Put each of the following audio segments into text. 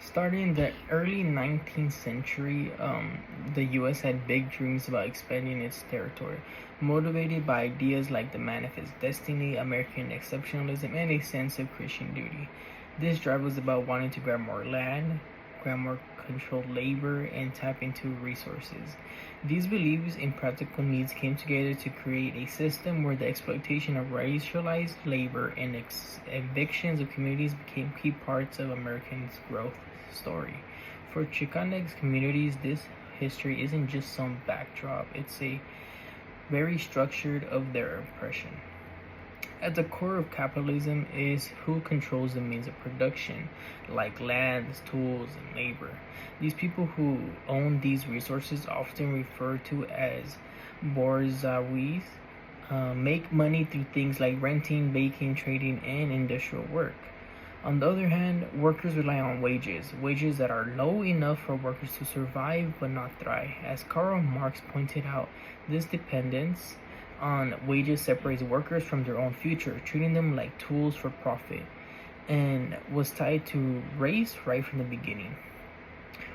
Starting in the early 19th century, the U.S. had big dreams about expanding its territory, motivated by ideas like the manifest destiny, American exceptionalism, and a sense of Christian duty. This drive was about wanting to grab more land, grab more controlled labor, and tap into resources. These beliefs and practical needs came together to create a system where the exploitation of racialized labor and evictions of communities became key parts of Americans' growth story. For Chicanx communities, this history isn't just some backdrop, it's a very structured of their oppression. At the core of capitalism is who controls the means of production, like lands, tools, and labor. These people who own these resources, often referred to as bourgeoisie, make money through things like renting, baking, trading, and industrial work. On the other hand, workers rely on wages that are low enough for workers to survive but not thrive. As Karl Marx pointed out, this dependence on wages separates workers from their own future, treating them like tools for profit, and was tied to race right from the beginning.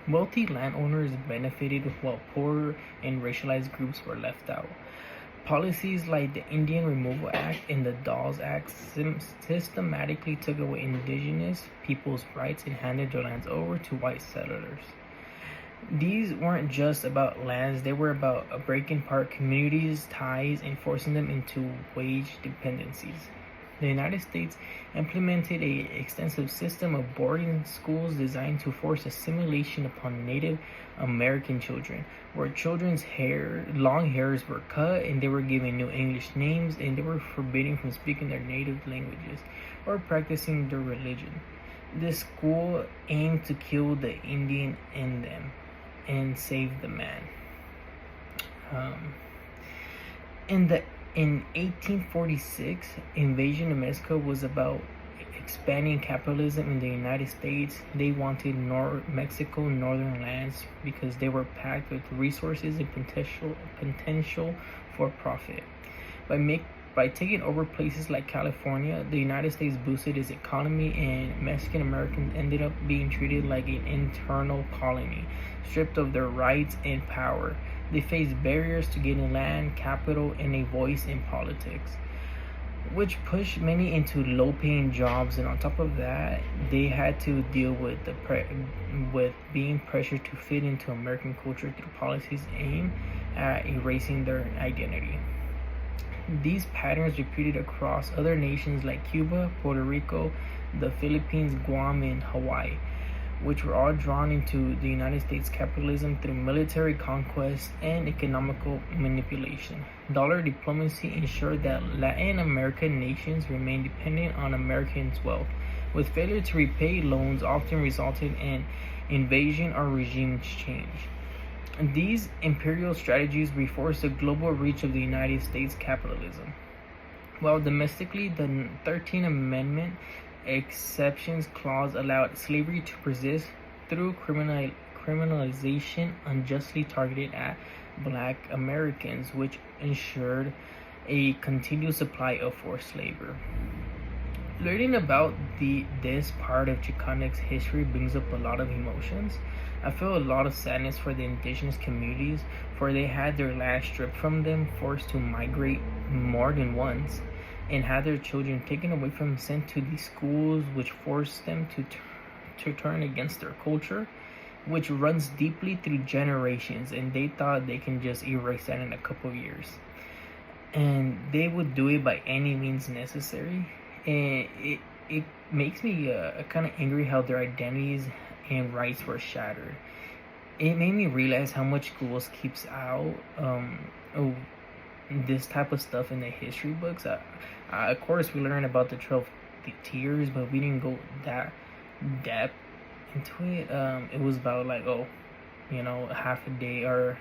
Wealthy landowners benefited while poor and racialized groups were left out. Policies like the Indian Removal Act and the Dawes Act systematically took away indigenous people's rights and handed their lands over to white settlers. These weren't just about lands, they were about breaking apart communities' ties and forcing them into wage dependencies. The United States implemented an extensive system of boarding schools designed to force assimilation upon Native American children, where children's long hairs were cut and they were given new English names and they were forbidden from speaking their native languages or practicing their religion. This school aimed to kill the Indian in them and save the man. In 1846, invasion of Mexico was about expanding capitalism in the United States. They wanted Mexico northern lands because they were packed with resources and potential for profit. By taking over places like California, the United States boosted its economy, and Mexican Americans ended up being treated like an internal colony, stripped of their rights and power. They faced barriers to getting land, capital, and a voice in politics, which pushed many into low-paying jobs. And on top of that, they had to deal with with being pressured to fit into American culture through policies aimed at erasing their identity. These patterns repeated across other nations like Cuba, Puerto Rico, the Philippines, Guam, and Hawaii, which were all drawn into the United States capitalism through military conquest and economical manipulation. Dollar diplomacy ensured that Latin American nations remained dependent on Americans' wealth, with failure to repay loans often resulted in invasion or regime change. These imperial strategies reinforced the global reach of the United States capitalism. While domestically, the 13th Amendment exceptions clause allowed slavery to persist through criminalization unjustly targeted at Black Americans, which ensured a continued supply of forced labor. Learning about this part of Chicanx history brings up a lot of emotions. I feel a lot of sadness for the indigenous communities, for they had their land stripped from them, forced to migrate more than once, and had their children taken away from them, sent to these schools, which forced them to turn against their culture, which runs deeply through generations, and they thought they can just erase that in a couple of years. And they would do it by any means necessary. And it makes me kind of angry how their identities and rights were shattered. It made me realize how much schools keeps out this type of stuff in the history books. Of course, we learned about the 12 tiers, but we didn't go that depth into it. It was about like, half a day or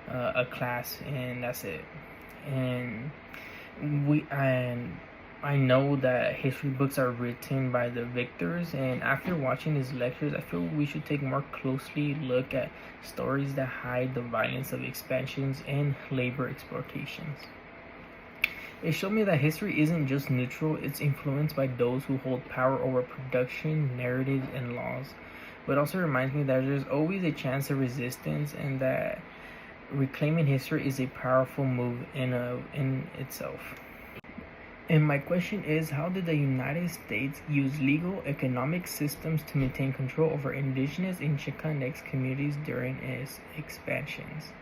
a class, and that's it. And I know that history books are written by the victors, and after watching his lectures, I feel we should take more closely look at stories that hide the violence of expansions and labor exploitations. It showed me that history isn't just neutral, it's influenced by those who hold power over production, narratives, and laws. but also reminds me that there's always a chance of resistance, and that reclaiming history is a powerful move in itself. And my question is, how did the United States use legal economic systems to maintain control over indigenous and Chicanx communities during its expansions?